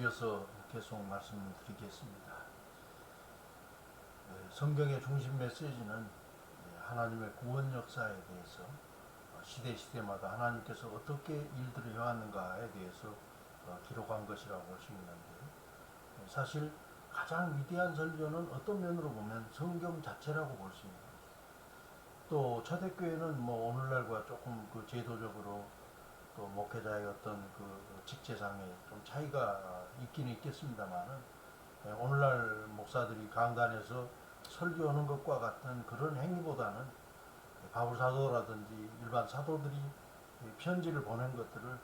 이어서 계속 말씀드리겠습니다. 성경의 중심 메시지는 하나님의 구원 역사에 대해서 시대마다 하나님께서 어떻게 일들을 해왔는가에 대해서 기록한 것이라고 볼 수 있는데, 사실 가장 위대한 설교는 어떤 면으로 보면 성경 자체라고 볼 수 있는 거죠. 또 초대교회는 오늘날과 조금 제도적으로 또 목회자의 어떤 직제상에 좀 차이가 있기는 있겠습니다만은, 오늘날 목사들이 강단에서 설교하는 것과 같은 그런 행위보다는 바울 사도라든지 일반 사도들이 편지를 보낸 것들을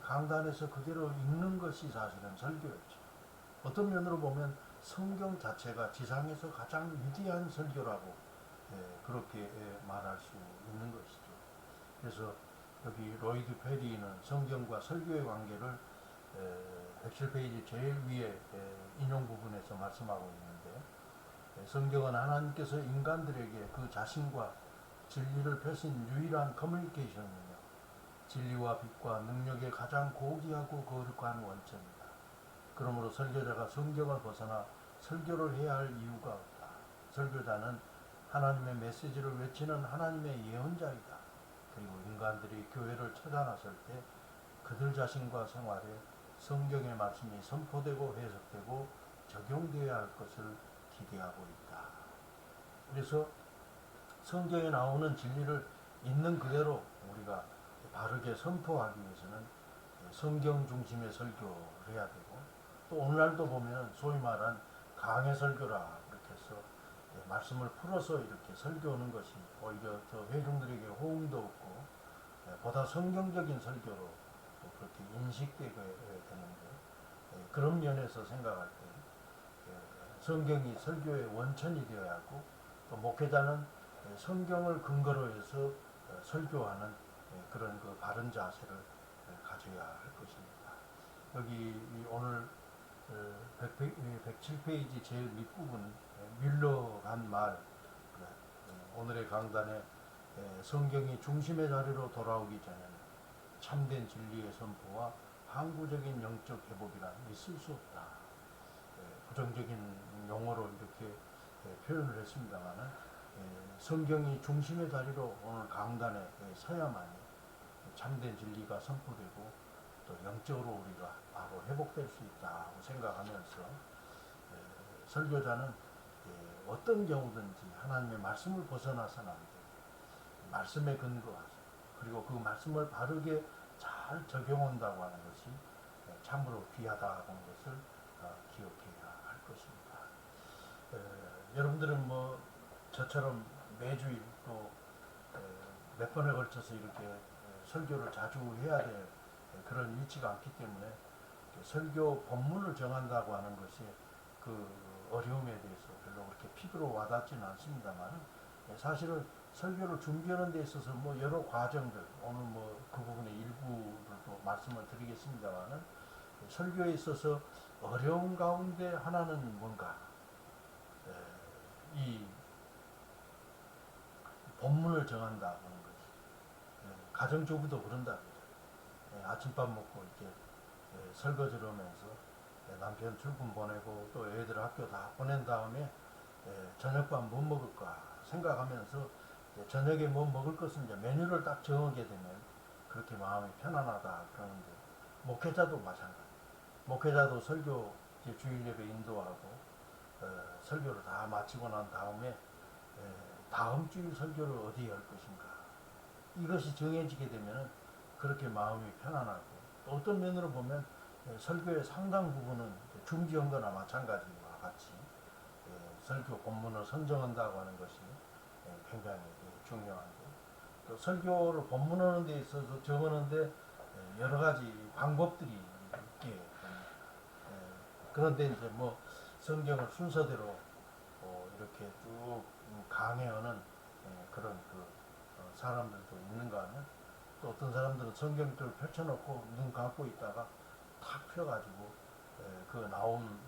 강단에서 그대로 읽는 것이 사실은 설교였죠. 어떤 면으로 보면 성경 자체가 지상에서 가장 위대한 설교라고 그렇게 말할 수 있는 것이죠. 그래서 여기 로이드 페리는 성경과 설교의 관계를 107페이지 제일 위에 인용 부분에서 말씀하고 있는데, 성경은 하나님께서 인간들에게 그 자신과 진리를 펴신 유일한 커뮤니케이션이며 진리와 빛과 능력의 가장 고귀하고 거룩한 원천이다. 그러므로 설교자가 성경을 벗어나 설교를 해야 할 이유가 없다. 설교자는 하나님의 메시지를 외치는 하나님의 예언자이다. 그리고 인간들이 교회를 찾아 나설 때 그들 자신과 생활에 성경의 말씀이 선포되고 해석되고 적용되어야 할 것을 기대하고 있다. 그래서 성경에 나오는 진리를 있는 그대로 우리가 바르게 선포하기 위해서는 성경 중심의 설교를 해야 되고, 또 오늘날도 보면 소위 말한 강해 설교라 그렇게 해서 말씀을 풀어서 이렇게 설교하는 것이 오히려 더 회중들에게 호응도 없고 보다 성경적인 설교로 그렇게 인식되게 되는데, 그런 면에서 생각할 때 성경이 설교의 원천이 되어야 하고, 또 목회자는 성경을 근거로 해서 설교하는 그런 바른 자세를 가져야 할 것입니다. 여기 오늘 107페이지 제일 밑부분 뮬러가 한 말, 오늘의 강단에 성경이 중심의 자리로 돌아오기 전에는 참된 진리의 선포와 항구적인 영적 회복이란 있을 수 없다. 부정적인 용어로 이렇게 표현을 했습니다만은, 성경이 중심의 자리로 오늘 강단에 서야만이 참된 진리가 선포되고 또 영적으로 우리가 바로 회복될 수 있다고 생각하면서, 설교자는 어떤 경우든지 하나님의 말씀을 벗어나서는 안 되고 말씀에 근거해서, 그리고 그 말씀을 바르게 잘 적용한다고 하는 것이 참으로 귀하다는 것을 기억해야 할 것입니다. 여러분들은 저처럼 매주일 또 몇 번에 걸쳐서 이렇게 설교를 자주 해야 될 그런 일치가 않기 때문에 설교 본문을 정한다고 하는 것이 그 어려움에 대해서 별로 그렇게 피부로 와닿지는 않습니다만, 사실은 설교를 준비하는 데 있어서 여러 과정들, 오늘 그 부분의 일부를 또 말씀을 드리겠습니다만은, 설교에 있어서 어려운 가운데 하나는 뭔가 이 본문을 정한다는 것이, 가정주부도 그런다. 아침밥 먹고 이렇게 설거지를 하면서 남편 출근 보내고 또 애들 학교 다 보낸 다음에 저녁밥 뭐 먹을까 생각하면서 저녁에 뭐 먹을 것은 이제 메뉴를 딱 정하게 되면 그렇게 마음이 편안하다 그러는데, 목회자도 마찬가지. 목회자도 설교 주일 예배 인도하고 설교를 다 마치고 난 다음에 다음 주일 설교를 어디에 할 것인가, 이것이 정해지게 되면 그렇게 마음이 편안하고, 또 어떤 면으로 보면 설교의 상당 부분은 중지한 거나 마찬가지와 같이 설교 본문을 선정한다고 하는 것이 굉장히 중요한데, 또 설교를 본문하는 데 있어서 정하는데 여러 가지 방법들이 있게, 그런데 이제 성경을 순서대로 이렇게 쭉 강해하는 그런 사람들도 있는가 하면, 또 어떤 사람들은 성경을 펼쳐놓고 눈 감고 있다가 탁 펴가지고 그 나온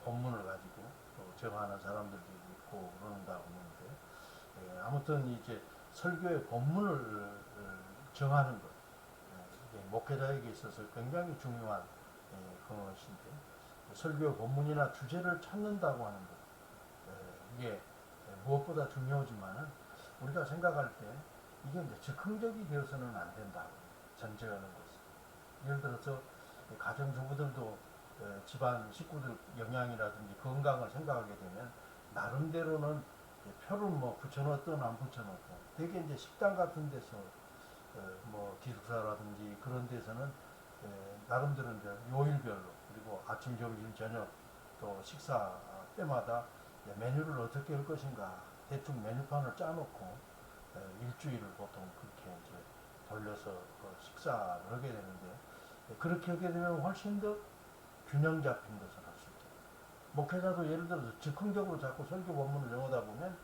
본문을 가지고 또 정하는 사람들도 있고 그런다고 하는데, 아무튼 이제 설교의 본문을 정하는 것, 이게 목회자에게 있어서 굉장히 중요한 그것인데 설교 본문이나 주제를 찾는다고 하는 것 이게 무엇보다 중요하지만은 우리가 생각할 때 이게 이제 즉흥적이 되어서는 안 된다고 전제하는 것이 예를 들어서 가정주부들도 집안 식구들 영양이라든지 건강을 생각하게 되면 나름대로는 표를 뭐 붙여놓든 안 붙여놓든 되게 이제 식당 같은 데서 뭐 기숙사라든지 그런 데서는 나름대로 이제 요일별로 그리고 아침, 점심, 저녁 또 식사 때마다 메뉴를 어떻게 할 것인가 대충 메뉴판을 짜놓고 일주일을 보통 그렇게 이제 돌려서 식사를 하게 되는데 그렇게 하게 되면 훨씬 더 균형 잡힌 것을 할 수 있죠. 목회자도 예를 들어서 즉흥적으로 자꾸 설교 본문을 정하다 보면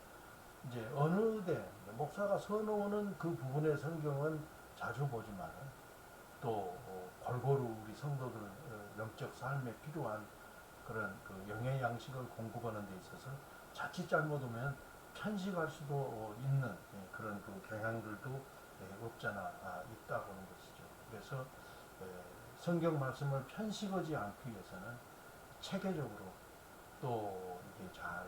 이제 어느 때 목사가 선호하는 그 부분의 성경은 자주 보지만 또 골고루 우리 성도들 영적 삶에 필요한 그런 그 영의 양식을 공급하는 데 있어서 자칫 잘못하면 편식할 수도 있는 그런 그 경향들도 없잖아 있다고 하는 것이죠. 그래서 성경 말씀을 편식하지 않기 위해서는 체계적으로 또 이게 잘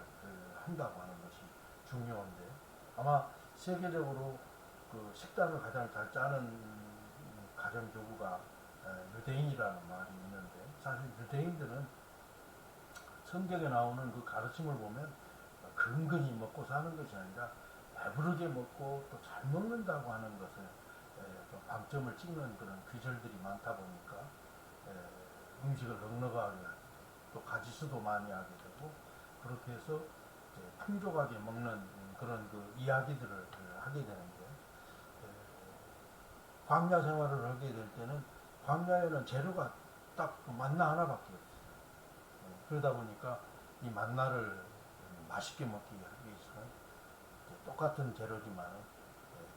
한다고 하는 것이 중요한데 아마 세계적으로 그 식단을 가장 잘 짜는 가정주부가 유대인이라는 말이 있는데 사실 유대인들은 성경에 나오는 그 가르침을 보면 근근히 먹고 사는 것이 아니라 배부르게 먹고 또 잘 먹는다고 하는 것에 방점을 찍는 그런 귀절들이 많다 보니까 음식을 넉넉하게 하게 되고 또 가지수도 많이 하게 되고 그렇게 해서 풍족하게 먹는 그런 그 이야기들을 하게 되는데 광야 생활을 하게 될 때는 광야에는 재료가 딱 만나 하나밖에 없어요. 그러다 보니까 이 만나를 맛있게 먹기 하기 위해서는 똑같은 재료지만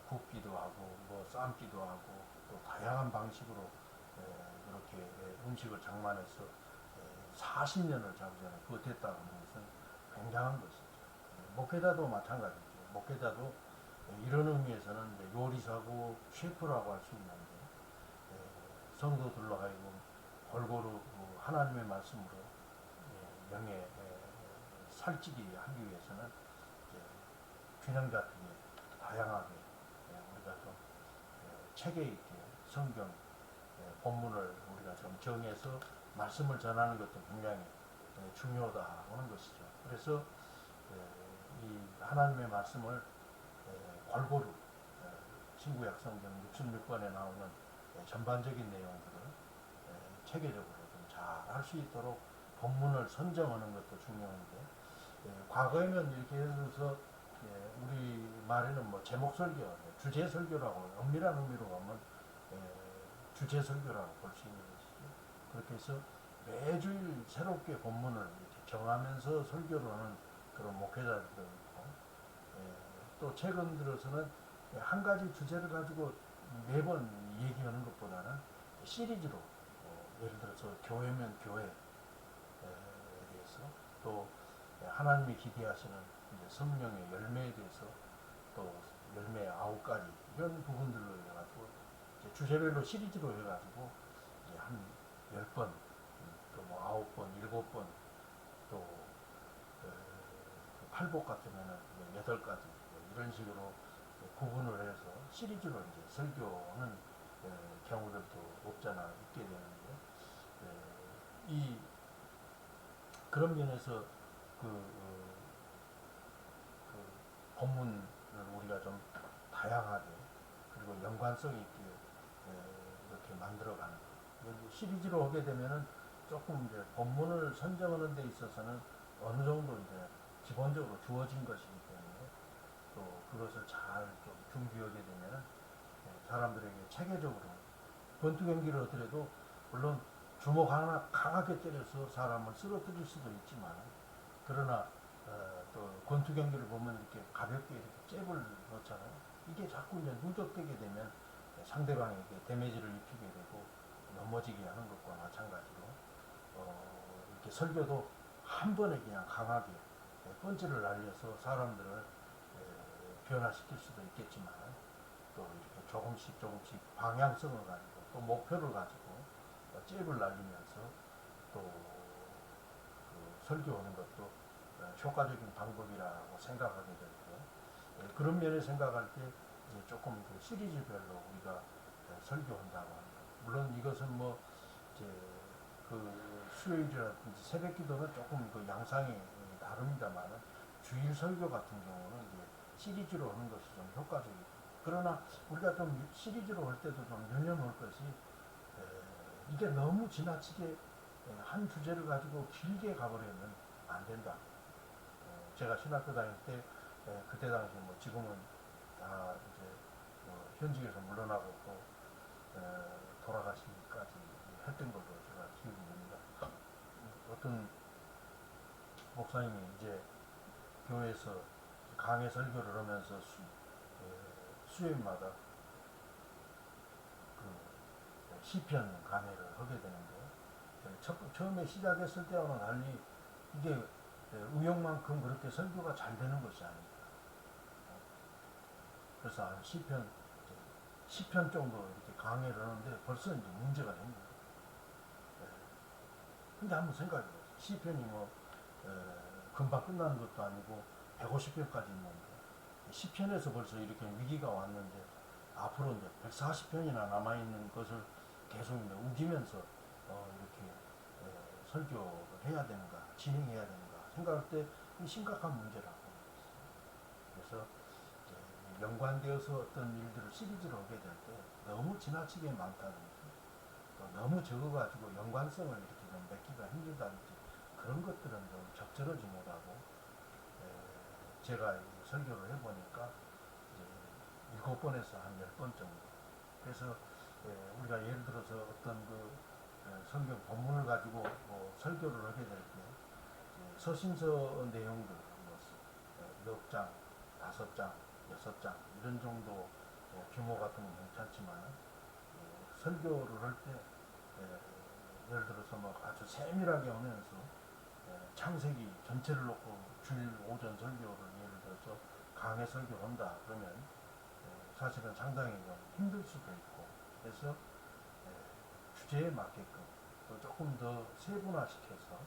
굽기도 하고 뭐 삶기도 하고 또 다양한 방식으로 이렇게 음식을 장만해서 40년을 자기전에 버텼다는 것은 굉장한 것이죠. 목회자도 마찬가지죠. 목회자도 이런 의미에서는 요리사고 셰프라고 할 수 있는데 성도들로 하여금 골고루 하나님의 말씀으로 영에 살찌게 하기 위해서는 균형 잡히게 다양하게 우리가 좀 체계 있게 성경 본문을 우리가 좀 정해서 말씀을 전하는 것도 굉장히 중요하다 하는 것이죠. 그래서 이 하나님의 말씀을 골고루 신구약성경 66권에 나오는 전반적인 내용들을 체계적으로 좀 잘 할 수 있도록 본문을 선정하는 것도 중요한데 과거에는 이렇게 해서 우리 말에는 뭐 제목 설교, 주제 설교라고 엄밀한 의미로 보면 주제 설교라고 볼 수 있는 것이죠. 그렇게 해서 매주일 새롭게 본문을 이렇게 정하면서 설교를 하는 그런 목회자들도 있고 또 최근 들어서는 한 가지 주제를 가지고 매번 얘기하는 것보다는 시리즈로 예를 들어서 교회면 교회에 대해서 또 하나님이 기대하시는 이제 성령의 열매에 대해서 또 열매 9가지 이런 부분들로 해가지고 주제별로 시리즈로 해가지고 이제 한 10번 또 뭐 9번, 7번 또 팔복 같으면은 8가지 이런 식으로 구분을 해서 시리즈로 이제 설교하는 경우들도 없잖아 있게 되는데 이 그런 면에서 그 본문을 우리가 좀 다양하게 그리고 연관성 있게 이렇게 만들어가는 시리즈로 하게 되면은 조금 이제 본문을 선정하는 데 있어서는 어느 정도 이제 기본적으로 주어진 것이기 때문에 또 그것을 잘 좀 준비하게 되면은 사람들에게 체계적으로 권투 경기를 하더라도 물론 주먹 하나 강하게 때려서 사람을 쓰러뜨릴 수도 있지만 그러나 또 권투 경기를 보면 이렇게 가볍게 이렇게 잽을 넣잖아요. 이게 자꾸 이제 누적되게 되면 상대방에게 데미지를 입히게 되고 넘어지게 하는 것과 마찬가지로 이렇게 설교도 한 번에 그냥 강하게 펀치를 날려서 사람들을 변화시킬 수도 있겠지만 또 이렇게 조금씩 방향성을 가지고 또 목표를 가지고 잽을 날리면서 그 설교하는 것도 효과적인 방법이라고 생각하게 되고 그런 면에 생각할 때 이제 조금 그 시리즈별로 우리가 설교한다고 합니다. 물론 이것은 뭐 이제 그 수요일이라든지 새벽기도는 조금 그 양상이 다릅니다만은 주일 설교 같은 경우는 이제 시리즈로 하는 것이 좀 효과적이고 그러나 우리가 좀 시리즈로 할 때도 좀 유념할 것이 이게 너무 지나치게 한 주제를 가지고 길게 가버리면 안 된다. 제가 신학교 다닐 때 그때 당시 뭐 지금은 다 이제 현직에서 물러나고 또 돌아가시기까지 했던 걸로 제가 기억이 납니다. 어떤 목사님이 이제 교회에서 강해 설교를 하면서 수요일마다 그 시편 강해를 하게 되는데 처음에 시작했을 때와는 달리 이게 의욕만큼 그렇게 설교가 잘 되는 것이 아닙니다. 그래서 한 시편 정도 이렇게 강의를 하는데 벌써 이제 문제가 생깁니다. 근데 한번 생각해 보세요. 시편이 뭐 금방 끝나는 것도 아니고 150편까지 있는데 시편에서 벌써 이렇게 위기가 왔는데 앞으로 이제 140편이나 남아있는 것을 계속 이제 우기면서 이렇게 설교를 해야 되는가 진행해야 되는가 생각할 때 심각한 문제라고 그래서 연관되어서 어떤 일들을 시리즈로 하게 될 때 너무 지나치게 많다든지 또 너무 적어가지고 연관성을 이렇게 좀 맺기가 힘들다든지 그런 것들은 좀 적절하지 못하고 제가 설교를 해보니까 이제 7번에서 한 10번 정도 그래서 우리가 예를 들어서 어떤 그 성경 본문을 가지고 뭐 설교를 하게 될 때 서신서 내용들 뭐 몇 장, 5장, 6장 이런 정도 규모 같은 건 괜찮지만 설교를 할 때 예를 들어서 뭐 아주 세밀하게 하면서 창세기 전체를 놓고 주일 오전 설교를 예를 들어서 강해 설교한다 그러면 사실은 상당히 좀 힘들 수도 있고 그래서 주제에 맞게끔 또 조금 더 세분화시켜서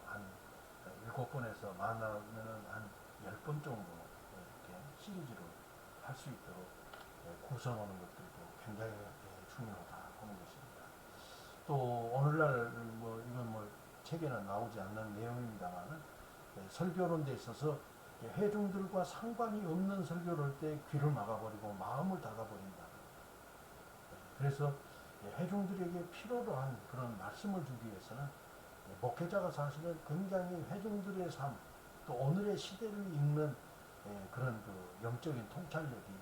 한 7번에서 많으면 한 10번 정도 이렇게 시리즈로 할 수 있도록 구성하는 것들도 굉장히 중요하다 하는 것입니다. 또 오늘날 뭐 이건 뭐 책에는 나오지 않는 내용입니다만은 설교하는 데 있어서 회중들과 상관이 없는 설교를 할 때 귀를 막아버리고 마음을 닫아버린다. 그래서 회중들에게 필요로 한 그런 말씀을 주기 위해서는 목회자가 사실은 굉장히 회중들의 삶, 또 오늘의 시대를 읽는 그런 그 영적인 통찰력이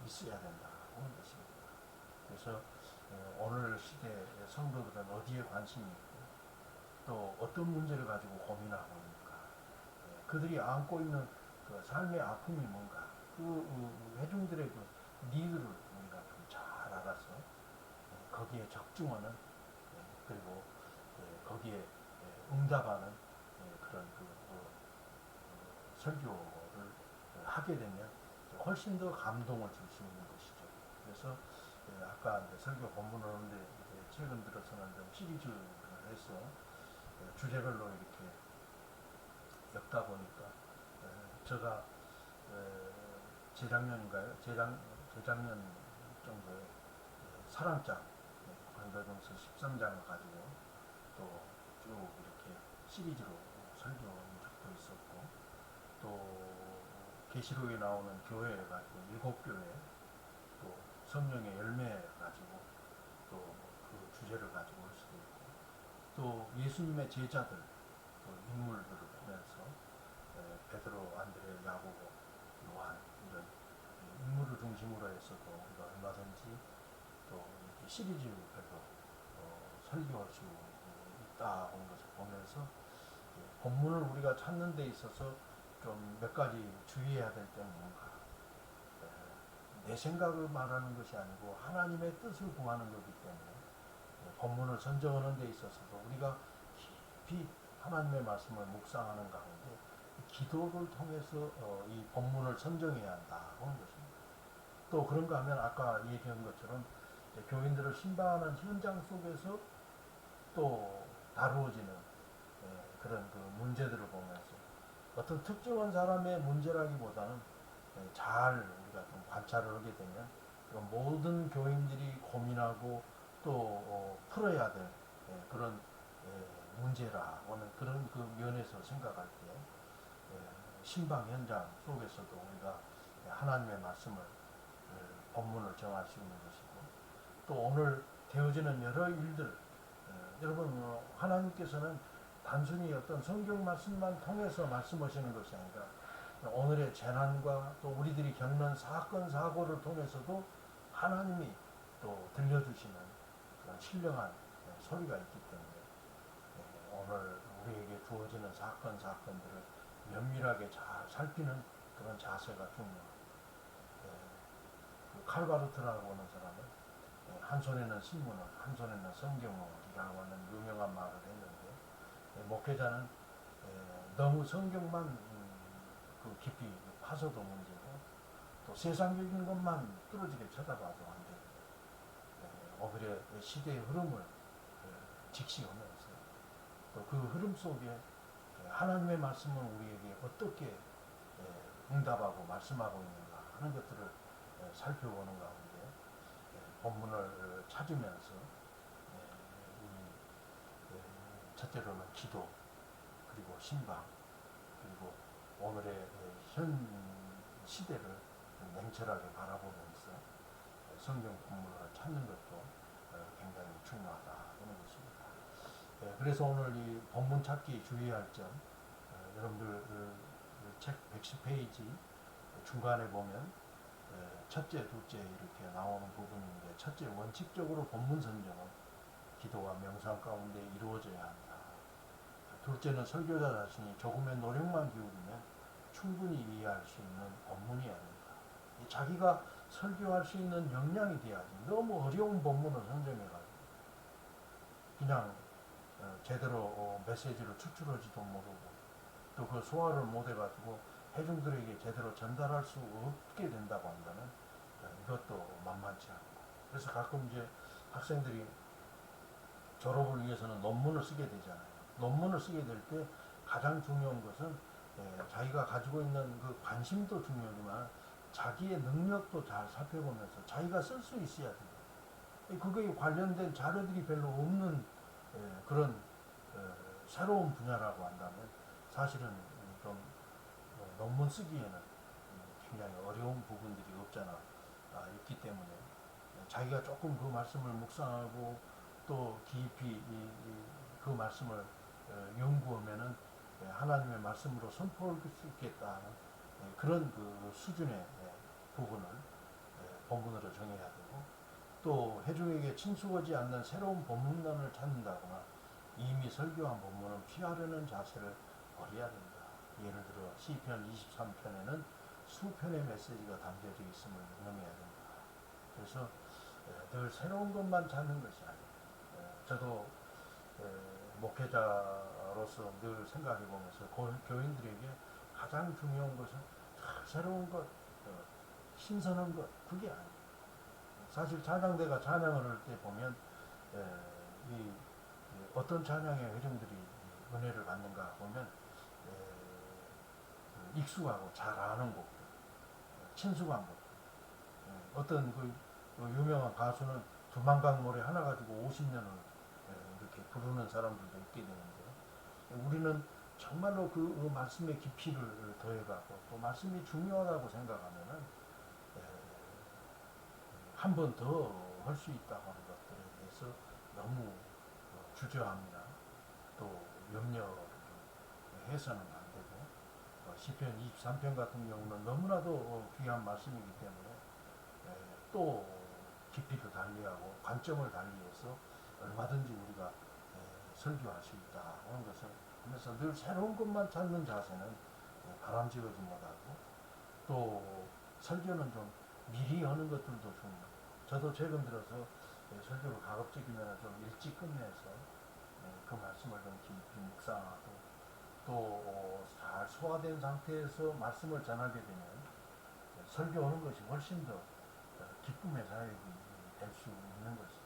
있어야 된다는 것입니다. 그래서 오늘 시대의 성도들은 어디에 관심이 있고 또 어떤 문제를 가지고 고민하고 있는가 그들이 안고 있는 그 삶의 아픔이 뭔가 그 회중들의 그 니드를 우리가 좀 잘 알아서 거기에 적중하는 그리고 거기에 응답하는 그런 설교를 하게 되면 훨씬 더 감동을 줄 수 있는 것이죠. 그래서 아까 이제 설교 본문을 하는데 최근 들어서는 좀 시리즈를 해서 주제별로 이렇게 엮다 보니까 제가 재작년인가요? 재작년 정도에 사랑장 관다동서 13장을 가지고 또 쭉 이렇게 시리즈로 설교한 적도 있었고 또 계시록에 나오는 교회 가지고 7교회 또 성령의 열매 가지고 또 그 주제를 가지고 할 수도 있고 또 예수님의 제자들 또 인물들을 보면서 베드로, 안드레, 야고보, 요한 이런 인물을 중심으로 해서도 우리가 얼마든지 또 이렇게 시리즈별로 설교할 수 있다 하는 것을 보면서 본문을 우리가 찾는 데 있어서 좀 몇 가지 주의해야 될 점은 뭔가 내 생각을 말하는 것이 아니고 하나님의 뜻을 구하는 거기 때문에 본문을 선정하는 데 있어서도 우리가 깊이 하나님의 말씀을 묵상하는 가운데 기도를 통해서 이 본문을 선정해야 한다 하는 것입니다. 또 그런가 하면 아까 얘기한 것처럼 교인들을 신방하는 현장 속에서 또 다루어지는 그런 그 문제들을 보면서 어떤 특정한 사람의 문제라기보다는 잘 우리가 좀 관찰을 하게 되면 모든 교인들이 고민하고 또 풀어야 될 그런 문제라고는 그런 그 면에서 생각할 때 신방 현장 속에서도 우리가 하나님의 말씀을 본문을 정할 수 있는 것이고 또 오늘 되어지는 여러 일들 여러분 하나님께서는 단순히 어떤 성경 말씀만 통해서 말씀하시는 것이 아니라 오늘의 재난과 또 우리들이 겪는 사건 사고를 통해서도 하나님이 또 들려주시는 그런 신령한 소리가 있기 때문에 오늘 우리에게 주어지는 사건들을 면밀하게 잘 살피는 그런 자세가 중요합니다. 그 칼바르트라고 하는 사람은 한 손에는 신문을 한 손에는 성경이라고 하는 유명한 말을 했는데 목회자는 너무 성경만 그 깊이 파서도 문제고 또 세상적인 것만 뚫어지게 쳐다봐도 안 되고 오히려 시대의 흐름을 직시하면서 또 그 흐름 속에 하나님의 말씀은 우리에게 어떻게 응답하고 말씀하고 있는가 하는 것들을 살펴보는 가운데 본문을 찾으면서 첫째로는 기도 그리고 신방 그리고 오늘의 현 시대를 냉철하게 바라보면서 성경 본문을 찾는 것도 굉장히 중요하다 하는 것입니다. 그래서 오늘 이 본문 찾기 주의할 점 여러분들 책 110페이지 중간에 보면 첫째, 둘째 이렇게 나오는 부분인데 첫째 원칙적으로 본문 선정은 기도와 명상 가운데 이루어져야 한다. 둘째는 설교자 자신이 조금의 노력만 기울이면 충분히 이해할 수 있는 본문이어야 된다. 자기가 설교할 수 있는 역량이 돼야지 너무 어려운 본문을 선정해가지고 그냥 제대로 메시지를 추출하지도 모르고 또 그 소화를 못해가지고 회중들에게 제대로 전달할 수 없게 된다고 한다면 이것도 만만치 않고 그래서 가끔 이제 학생들이 졸업을 위해서는 논문을 쓰게 되잖아요. 논문을 쓰게 될 때 가장 중요한 것은 자기가 가지고 있는 그 관심도 중요하지만 자기의 능력도 잘 살펴보면서 자기가 쓸 수 있어야 돼요. 그거에 관련된 자료들이 별로 없는 그런 새로운 분야라고 한다면 사실은 좀 논문 쓰기에는 굉장히 어려운 부분들이 없잖아 있기 때문에 자기가 조금 그 말씀을 묵상하고 또 깊이 그 말씀을 연구하면은 하나님의 말씀으로 선포할 수 있겠다는 그런 그 수준의 부분을 본문으로 정해야 되고 또 회중에게 친숙하지 않는 새로운 본문단을 찾는다거나 이미 설교한 본문을 피하려는 자세를 버려야 된다. 예를 들어 시편 23편에는 수편의 메시지가 담겨져 있음을 명명해야 된다. 그래서 늘 새로운 것만 찾는 것이 아니에요. 저도 목회자로서 늘 생각해 보면서 교인들에게 가장 중요한 것은 새로운 것, 신선한 것, 그게 아니에요. 사실 찬양대가 찬양을 할 때 보면 이 어떤 찬양의 회중들이 은혜를 받는가 보면 익숙하고 잘 아는 곡들, 친숙한 곡들. 어떤 그 유명한 가수는 두만강 노래 하나 가지고 50년을 이렇게 부르는 사람들도 있게 되는데 우리는 정말로 그 말씀의 깊이를 더해가고 또 말씀이 중요하다고 생각하면은 한 번 더 할 수 있다고 하는 것들에 대해서 너무 주저함이나 또 염려를 해서는 안 되고 시편 23편 같은 경우는 너무나도 귀한 말씀이기 때문에 또 깊이도 달리하고 관점을 달리해서 얼마든지 우리가 설교할 수 있다 하는 것을 하면서 늘 새로운 것만 찾는 자세는 바람직하지 못하고 또 설교는 좀 미리 하는 것들도 중요해요. 저도 최근 들어서 설교를 가급적이면 좀 일찍 끝내서 그 말씀을 좀 깊이 묵상하고 또 잘 소화된 상태에서 말씀을 전하게 되면 설교하는 것이 훨씬 더 기쁨의 사역이 될 수 있는 것이죠.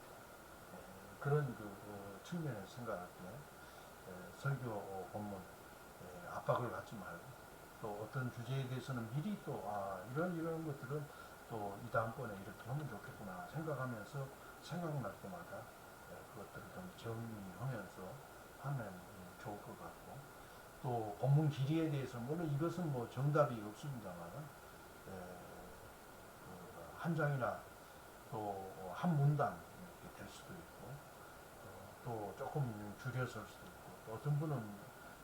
그런 측면에서 생각할 때 설교 본문 압박을 갖지 말고 또 어떤 주제에 대해서는 미리 또 이런 것들은 또 이 다음번에 이렇게 하면 좋겠구나 생각하면서 생각날 때마다 그것들을 좀 정리하면서 하면 좋을 것 같고 또 본문 길이에 대해서 물론 이것은 뭐 정답이 없습니다만 한 장이나 또 한 문단 이렇게 될 수도 있고 또 조금 줄여설 수도 있고 또 어떤 분은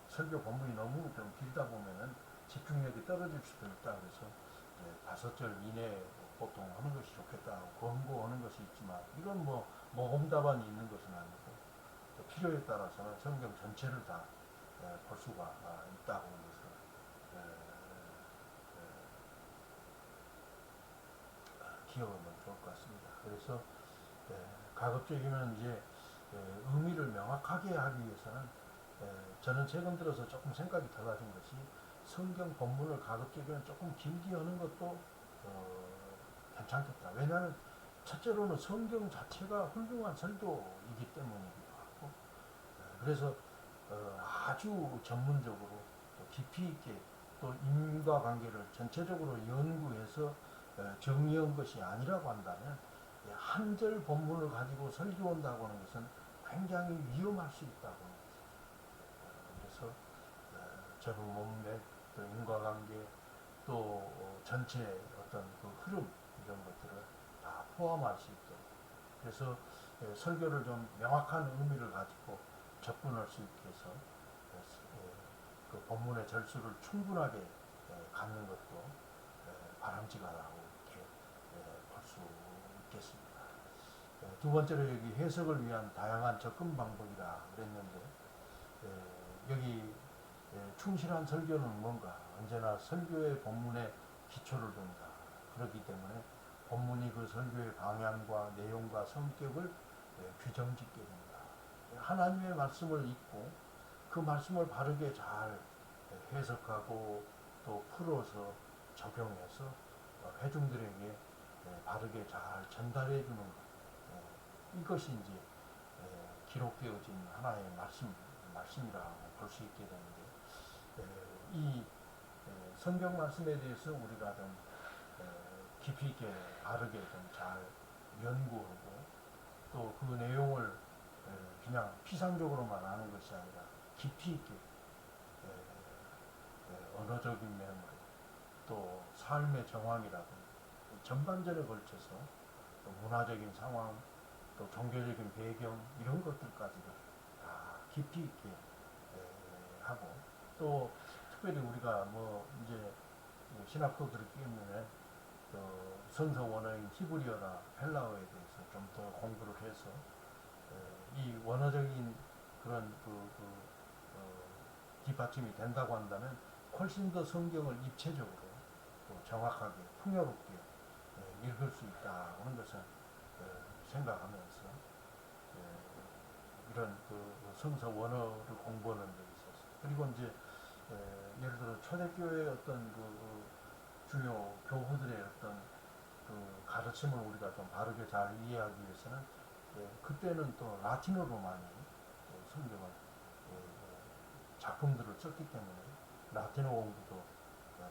설교 본문이 너무 좀 길다 보면은 집중력이 떨어질 수도 있다 그래서 5절 이내에 보통 하는 것이 좋겠다 하고 권고하는 것이 있지만 이건 뭐 모범 답안이 있는 것은 아니고 또 필요에 따라서는 성경 전체를 다 볼 수가 있다고 하는 것을 기억하면 좋을 것 같습니다. 그래서 가급적이면 이제 의미를 명확하게 하기 위해서는 저는 최근 들어서 조금 생각이 달라진 것이 성경 본문을 가급적이면 조금 길게 하는 것도 괜찮겠다. 왜냐하면 첫째로는 성경 자체가 훌륭한 설교이기 때문이기도 하고 그래서 아주 전문적으로 또 깊이 있게 또 인과관계를 전체적으로 연구해서 정리한 것이 아니라고 한다면 한 절 본문을 가지고 설교한다고 하는 것은 굉장히 위험할 수 있다고 합니다. 그래서 저는 몸매, 또 인과관계, 또 전체 어떤 그 흐름 이런 것들을 다 포함할 수 있도록 그래서 설교를 좀 명확한 의미를 가지고 접근할 수 있게 해서 그 본문의 절수를 충분하게 갖는 것도 바람직하다고 이렇게 볼 수 있겠습니다. 두 번째로 여기 해석을 위한 다양한 접근 방법이라 그랬는데 여기 충실한 설교는 뭔가 언제나 설교의 본문에 기초를 둔다. 그렇기 때문에 본문이 그 설교의 방향과 내용과 성격을 규정짓게 된다. 하나님의 말씀을 읽고 그 말씀을 바르게 잘 해석하고 또 풀어서 적용해서 회중들에게 바르게 잘 전달해 주는 것. 이것이 이제 기록되어진 하나의 말씀이라고 볼 수 있게 되는데 이 성경 말씀에 대해서 우리가 좀 깊이 있게 바르게 좀 잘 연구하고 또 그 내용을 그냥 피상적으로만 아는 것이 아니라 깊이 있게 언어적인 면으로 또 삶의 정황이라든지 전반전에 걸쳐서 또 문화적인 상황 또 종교적인 배경 이런 것들까지를 다 깊이 있게 하고 또 특별히 우리가 뭐 이제 신학도 그렇기 때문에 성서 원어인 히브리어나 헬라어에 대해서 좀 더 공부를 해서 이 원어적인 그런 뒷받침이 된다고 한다면 훨씬 더 성경을 입체적으로 또 정확하게 풍요롭게 읽을 수 있다 하는 것을 생각하면서 이런 성서 원어를 공부하는 데 있어서 그리고 이제 예를 들어 초대교회의 어떤 주요 교부들의 어떤 가르침을 우리가 좀 바르게 잘 이해하기 위해서는 그때는 또 라틴어로 많이 성경을 작품들을 썼기 때문에 라틴어 공부도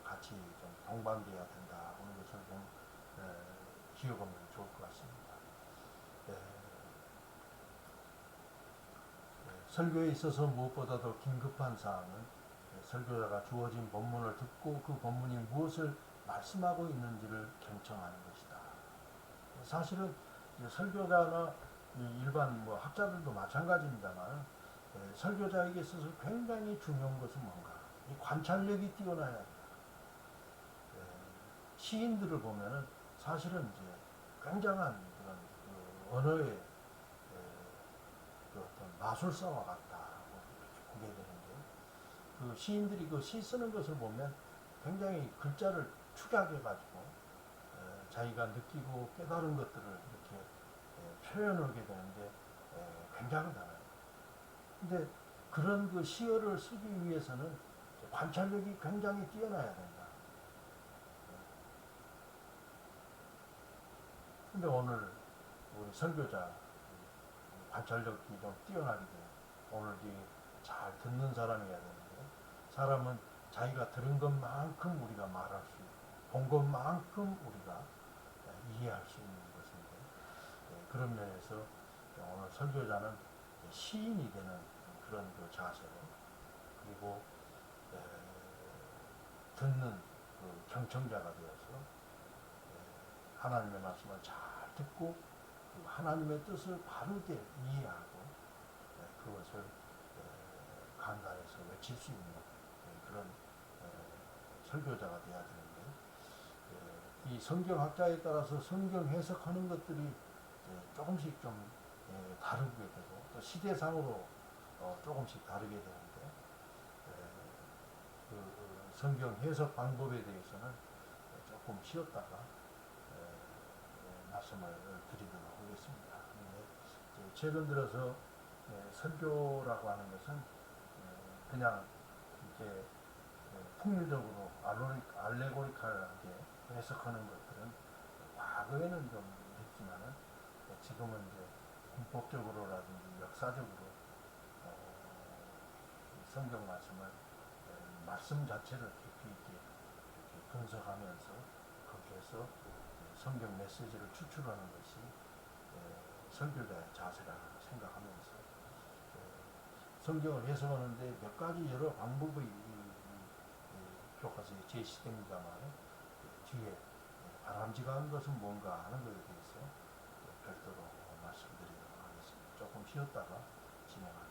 같이 좀 동반돼야 된다 하는 것을 좀 기억하면 좋을 것 같습니다. 설교에 있어서 무엇보다도 긴급한 사항은 설교자가 주어진 본문을 듣고 그 본문이 무엇을 말씀하고 있는지를 경청하는 것이다. 사실은 설교자나 일반 학자들도 마찬가지입니다만 설교자에게 있어서 굉장히 중요한 것은 뭔가 이 관찰력이 뛰어나야 합니다. 시인들을 보면은 사실은 이제 굉장한 그런 언어의 어떤 마술사와 같다고 이렇게 보게 되는데 그 시인들이 그 시 쓰는 것을 보면 굉장히 글자를 축약해가지고 자기가 느끼고 깨달은 것들을 이렇게 표현하게 되는데 굉장하잖아요. 근데 그런 그 시어를 쓰기 위해서는 관찰력이 굉장히 뛰어나야 된다. 근데 오늘 우리 설교자 관찰력이 좀 뛰어나게 돼요. 오늘 잘 듣는 사람이어야 되는데 사람은 자기가 들은 것만큼 우리가 말할 수 있고 본 것만큼 우리가 이해할 수 있는 것인데 그런 면에서 오늘 설교자는 시인이 되는 그런 그 자세로 그리고 듣는 그 경청자가 되어서 하나님의 말씀을 잘 듣고 하나님의 뜻을 바르게 이해하고 그것을 강단에서 외칠 수 있는 그런 설교자가 되어야 되는데 이 성경학자에 따라서 성경 해석하는 것들이 조금씩 좀 다르게 되고 또 시대상으로 조금씩 다르게 되는데 그 성경 해석 방법에 대해서는 조금 쉬었다가 말씀을 드리도록 하겠습니다. 최근 들어서 설교라고 하는 것은 그냥 이렇게 풍류적으로 알레고리칼하게 해석하는 것들은 과거에는 좀 했지만은 지금은 이제 문법적으로라든지 역사적으로 성경 말씀을 말씀 자체를 깊이 있게 이렇게 분석하면서 거기에서 성경 메시지를 추출하는 것이 설교자의 자세라 생각하면서 성경을 해석하는데 몇 가지 여러 방법이 교과서에 제시됩니다만 뒤에 바람직한 것은 뭔가 하는 것에 대해서 별도로 말씀드리도록 하겠습니다. 조금 쉬었다가 진행하겠습니다.